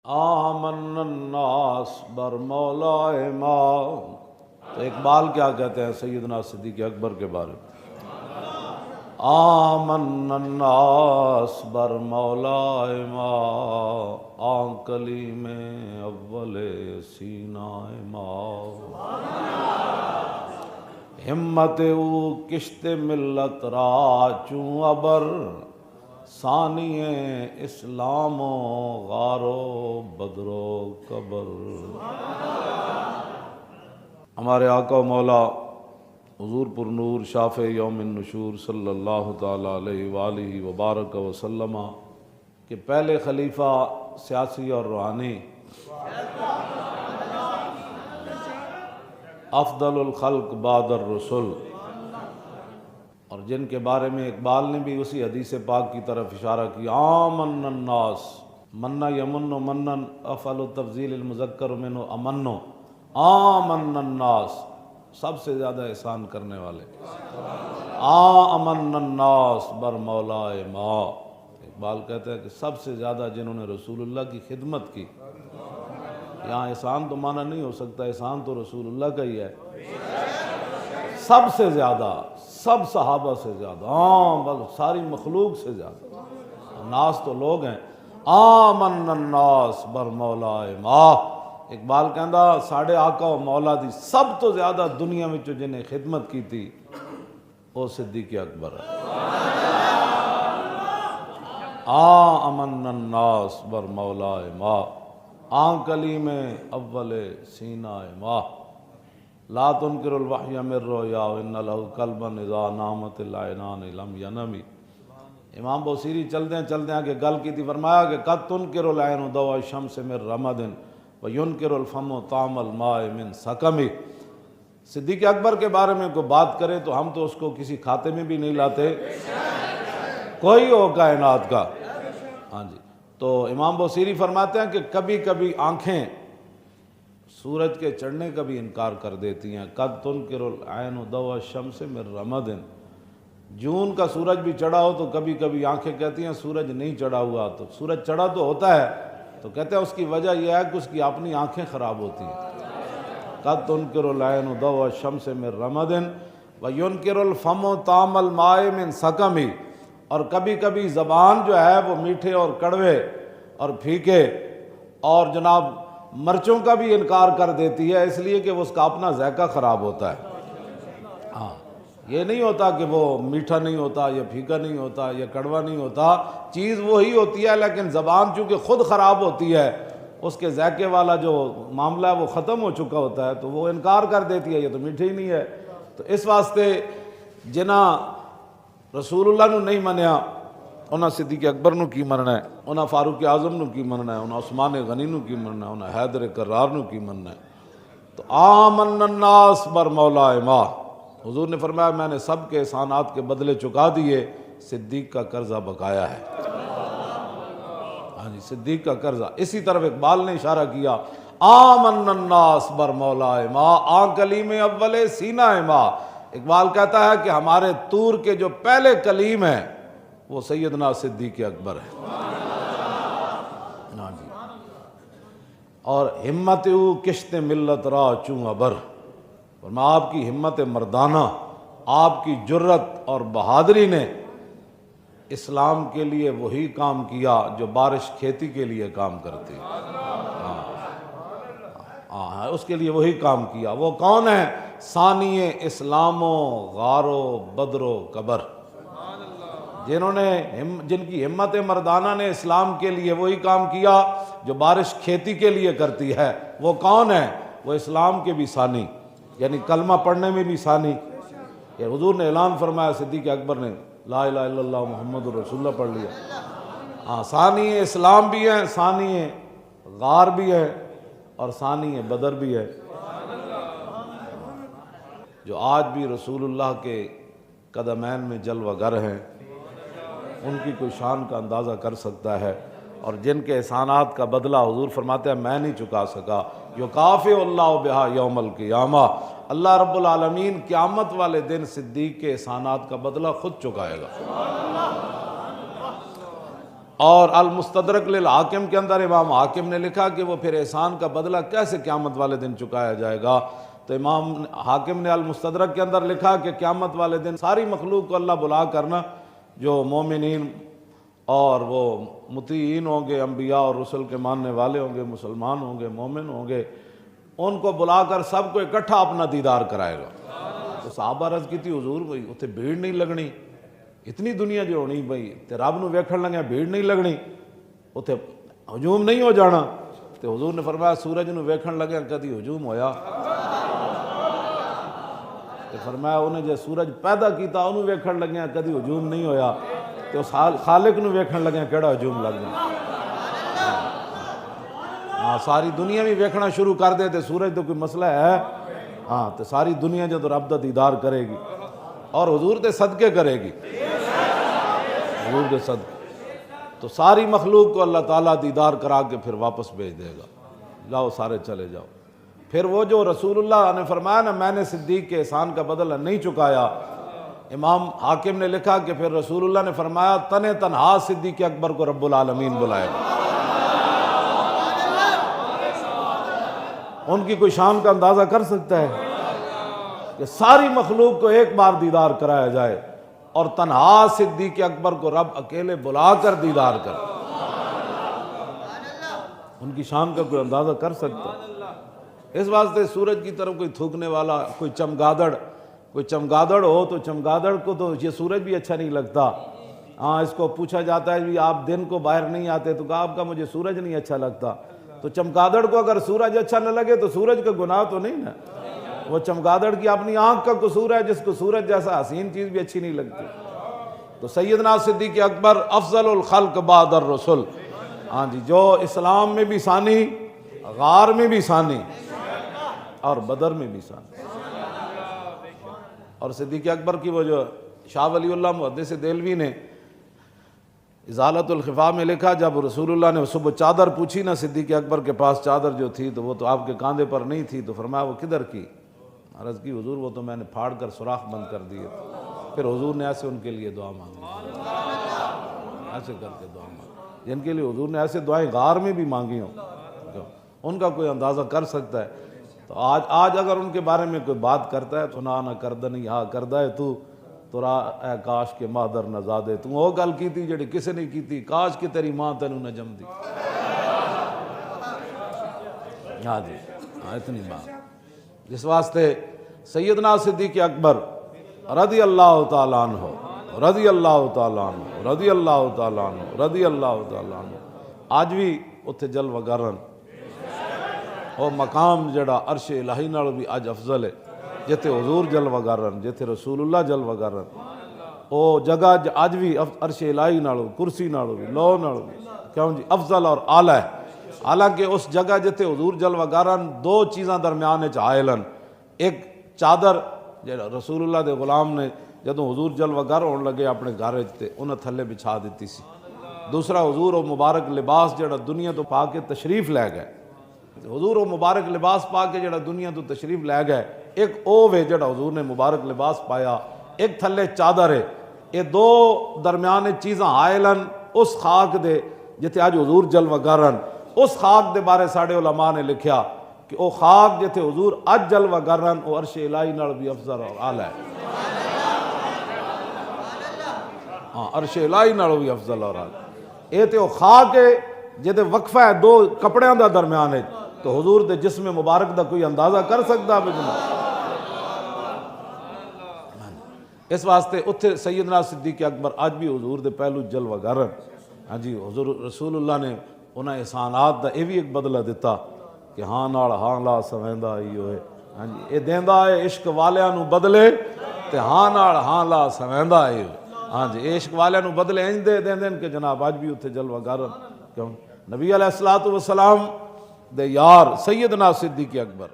آمن الناس بر مولا ما. تو اقبال کیا کہتے ہیں سیدنا صدیق اکبر کے بارے میں؟ آمن الناس بر مولا ما، آن کلیم اول سینہ ما. ہمت او کشت ملت را چوں ابر، ثانی اسلام و غار و بدر و قبر. ہمارے آقا و مولا حضور پر نور شافع یوم النشور صلی اللہ تعالیٰ علیہ وآلہ وبارک وسلم کہ پہلے خلیفہ سیاسی اور روحانی، افضل الخلق بعد الرسل، اور جن کے بارے میں اقبال نے بھی اسی حدیث پاک کی طرف اشارہ کیا، آمن الناس، منا یمن منن افعل تفضیل المذکر منہ امن، آمن الناس، سب سے زیادہ احسان کرنے والے. آمن الناس بر مولا ما، اقبال کہتا ہے کہ سب سے زیادہ جنہوں نے رسول اللہ کی خدمت کی. یہاں احسان تو مانا نہیں ہو سکتا، احسان تو رسول اللہ کا ہی ہے. سب سے زیادہ، سب صحابہ سے زیادہ، بس ساری مخلوق سے زیادہ. ناس تو لوگ ہیں. آمن الناس بر مولا ما، اقبال کہندا ساڑھے آقا و مولا دی سب تو زیادہ دنیا میں جنہیں خدمت کی تھی وہ صدیق اکبر ہے. آمن الناس بر مولا ما، آن کلیم اول سینہ ما، لا تنکر الوحی من رؤیا ان لہ قلبا اذا نامت العینان لم ینمی. امام بوصیری چلتے ہیں کہ گل کی تھی، فرمایا کہ قد تنکر العین ضوء الشمس من رمد وینکر الفم طعم الماء من سقم. صدیق اکبر کے بارے میں کوئی بات کرے تو ہم تو اس کو کسی کھاتے میں بھی نہیں لاتے، کوئی ہو کائنات کا. ہاں جی. تو امام بوصیری فرماتے ہیں کہ کبھی کبھی آنکھیں سورج کے چڑھنے کا بھی انکار کر دیتی ہیں. قد تنکر العین ضوء الشمس من رمد، جون کا سورج بھی چڑھا ہو تو کبھی کبھی آنکھیں کہتی ہیں سورج نہیں چڑھا ہوا. تو سورج چڑھا تو ہوتا ہے، تو کہتے ہیں اس کی وجہ یہ ہے کہ اس کی اپنی آنکھیں خراب ہوتی ہیں. قد تنکر العین ضوء الشمس من رمد وینکر الفم طعم الماء من سقم. اور کبھی کبھی زبان جو ہے وہ میٹھے اور کڑوے اور پھیکے اور جناب مرچوں کا بھی انکار کر دیتی ہے، اس لیے کہ وہ اس کا اپنا ذائقہ خراب ہوتا ہے. ہاں، یہ نہیں ہوتا کہ وہ میٹھا نہیں ہوتا یا پھیکا نہیں ہوتا یا کڑوا نہیں ہوتا، چیز وہی ہوتی ہے، لیکن زبان چونکہ خود خراب ہوتی ہے، اس کے ذائقے والا جو معاملہ ہے وہ ختم ہو چکا ہوتا ہے، تو وہ انکار کر دیتی ہے، یہ تو میٹھے ہی نہیں ہے. تو اس واسطے جنہاں رسول اللہ نو نہیں منیا انہاں صدیق اکبر نو کی مننا ہے، انہاں فاروق اعظم نو کی مننا ہے، انہاں عثمان غنی نو کی مننا ہے، انہاں حیدر کرار نو کی مننا ہے. تو آمن الناس بر مولا ما، حضور نے فرمایا میں نے سب کے احسانات کے بدلے چکا دیے، صدیق کا قرضہ بقایا ہے. ہاں جی، صدیق کا قرضہ. اسی طرف اقبال نے اشارہ کیا، آمن الناس بر مولا ما، آن کلیم اول سینہ ما. اقبال کہتا ہے کہ ہمارے طور کے جو پہلے کلیم ہیں وہ سیدنا صدیق اکبر ہے. ہاں جی. اور ہمت او کشت ملت را چوں ابر، فرما آپ کی ہمت مردانہ، آپ کی جرت اور بہادری نے اسلام کے لیے وہی کام کیا جو بارش کھیتی کے لیے کام کرتی ہے. ہاں، اس کے لیے وہی کام کیا. وہ کون ہے؟ ثانی اسلام و غار و بدر و قبر. جن کی ہمت مردانہ نے اسلام کے لیے وہی کام کیا جو بارش کھیتی کے لیے کرتی ہے. وہ کون ہے؟ وہ اسلام کے بھی ثانی، یعنی کلمہ پڑھنے میں بھی ثانی. یہ حضور نے اعلان فرمایا، صدیق اکبر نے لا الہ الا اللہ محمد رسول اللہ پڑھ لیا. ہاں، ثانی اسلام بھی ہے، ثانی غار بھی ہے، اور ثانی بدر بھی ہے. جو آج بھی رسول اللہ کے قدمین میں جلوہ گر ہیں، ان کی کوئی شان کا اندازہ کر سکتا ہے. اور جن کے احسانات کا بدلہ حضور فرماتے ہیں میں نہیں چکا سکا، یکافئ اللہ بہا یوم القیامہ، اللہ رب العالمین قیامت والے دن صدیق کے احسانات کا بدلہ خود چکائے گا. اور المستدرک للحاکم کے اندر امام حاکم نے لکھا کہ وہ پھر احسان کا بدلہ کیسے قیامت والے دن چکایا جائے گا، تو امام حاکم نے المستدرک کے اندر لکھا کہ قیامت والے دن ساری مخلوق کو اللہ بلا کرنا، جو مومنین اور وہ مطیعین ہوں گے، انبیاء اور رسل کے ماننے والے ہوں گے، مسلمان ہوں گے، مومن ہوں گے، ان کو بلا کر سب کو اکٹھا اپنا دیدار کرائے گا۔ تو صحابہ عرض کی تھی حضور بھئی اتنے بھیڑ نہیں لگنی، اتنی دنیا جو ہونی بھئی تے رب نو ویکھن لگے بھیڑ نہیں لگنی، اتنے ہجوم نہیں ہو جانا؟ تو حضور نے فرمایا سورج نو ویکھن لگے کدی ہجوم ہویا؟ تو فرمایا انہیں جو سورج پیدا کیتا انہوں ویکھن لگے کدی ہجوم نہیں ہویا، تو خالق نو ویکھن لگے کیڑا ہجوم لگ جائے؟ ہاں ساری دنیا بھی ویکھنا شروع کر دے تے سورج تو کوئی مسئلہ ہے؟ ہاں تو ساری دنیا جب رب دا دیدار کرے گی اور حضور دے صدقے کرے گی، حضور دے صدقے، تو ساری مخلوق کو اللہ تعالیٰ دیدار کرا کے پھر واپس بھیج دے گا، جاؤ سارے چلے جاؤ۔ پھر وہ جو رسول اللہ نے فرمایا نا میں نے صدیق کے احسان کا بدلہ نہیں چکایا، امام حاکم نے لکھا کہ پھر رسول اللہ نے فرمایا تنہا صدیق اکبر کو رب العالمین بلائے گا۔ ان کی کوئی شان کا اندازہ کر سکتا ہے کہ ساری مخلوق کو ایک بار دیدار کرایا جائے اور تنہا صدیق اکبر کو رب اکیلے بلا کر دیدار کر؟ ان کی شان کا کوئی اندازہ کر سکتا ہے؟ اس واسطے سورج کی طرف کوئی تھوکنے والا، کوئی چمگادڑ ہو تو چمگادڑ کو تو یہ سورج بھی اچھا نہیں لگتا۔ ہاں اس کو پوچھا جاتا ہے بھی آپ دن کو باہر نہیں آتے، تو کہا آپ کا مجھے سورج نہیں اچھا لگتا۔ تو چمگادڑ کو اگر سورج اچھا نہ لگے تو سورج کا گناہ تو نہیں نا، وہ چمگادڑ کی اپنی آنکھ کا قصور ہے، جس کو سورج جیسا حسین چیز بھی اچھی نہیں لگتی۔ تو سیدنا صدیق اکبر افضل الخلق بعد الرسل، ہاں جی، جو اسلام میں بھی ثانی، غار میں بھی ثانی اور بدر میں بھی ثانی۔ اور صدیق اکبر کی وہ جو شاہ ولی اللہ محدث دہلوی نے ازالت الخفا میں لکھا، جب رسول اللہ نے صبح چادر پوچھی نا صدیق اکبر کے پاس چادر جو تھی تو وہ تو آپ کے کاندھے پر نہیں تھی، تو فرمایا وہ کدھر کی؟ عرض کی حضور وہ تو میں نے پھاڑ کر سوراخ بند کر دیے۔ پھر حضور نے ایسے ان کے لیے دعا مانگی، ایسے کر کے دعا مانگی، جن کے لیے حضور نے ایسے دعائیں غار میں بھی مانگی ہوں، ان کا کوئی اندازہ کر سکتا ہے؟ تو آج اگر ان کے بارے میں کوئی بات کرتا ہے تو نہ کردنی ہاں کردہ ہے تو اے کاش کے مادر نہ زادے، تو وہ گل کی تھی جڑی کسے نہیں کی تھی، کاش کہ تیری ماں تینوں نہ جم دی۔ ہاں جی، ہاں اتنی بات۔ جس واسطے سیدنا صدیق اکبر رضی اللہ تعالیٰ عنہ، رضی اللہ تعالیٰ عنہ، رضی اللہ تعالیٰ عنہ، رضی اللہ تعالیٰ عنہ، آج بھی اتھے جلوہ گرن وہ مقام جڑا عرش الہی نال بھی اج افضل ہے، جتے حضور جلوہ گرن، جتے رسول اللہ جلوہ گرن، وہ جگہ اج بھی عرش الہی نالو، کرسی نالو بھی، لو نالو بھی کیوں جی افضل اور اعلیٰ ہے۔ حالانکہ اس جگہ جتے حضور جلوہ گرن دو چیزاں درمیان آئلن، ایک چادر جڑا رسول اللہ دے غلام نے جدوں حضور جلوہ گر ہون لگے اپنے گھر تے انہاں تھلے بچھا دیتی سی۔ دوسرا حضور و مبارک لباس جڑا دنیا تو پا کے تشریف لے گئے، حضور و مبارک لباس پا کے جڑا دنیا تو تشریف لے گئے، ایک او وے جڑا حضور نے مبارک لباس پایا، ایک تھلے چادر ہے، یہ دو درمیان چیزاں آئلن اس خاک دے جتے آج حضور جلوہ گرن۔ اس خاک دے بارے ساڑے علماء نے لکھیا کہ او خاک جتے حضور اج جلوہ گرن او عرش الہی نال بھی افضل اور اعلیٰ ہے۔ ہاں عرش الہی نال بھی افضل اور اعلیٰ، اے تے او خاک ہے جتے وقفہ ہے دو کپڑیاں دا درمیان ہے، تو حضور دے جسم مبارک دا کوئی اندازہ کر سکتا بجنا؟ اس واسطے اتھے سیدنا صدیق اکبر آج بھی حضور دے پہلو جلوہ گرن۔ ہاں جی، حضور رسول اللہ نے انہاں احسانات دا اے بھی ایک بدلہ دیتا کہ ہاں نال ہاں لا سویندا ہی ہوئے۔ ہاں جی، اے دیندا ہے عشق والیاں نو بدلے تے ہاں نال ہاں لا سویندا ہی ہوئے۔ ہاں جی، عشق والیاں نو بدلے انج دے دین کہ جناب آج بھی اتھے جلوہ گرن۔ کیوں نبی علیہ الصلوۃ والسلام دے یار سیدنا صدیق اکبر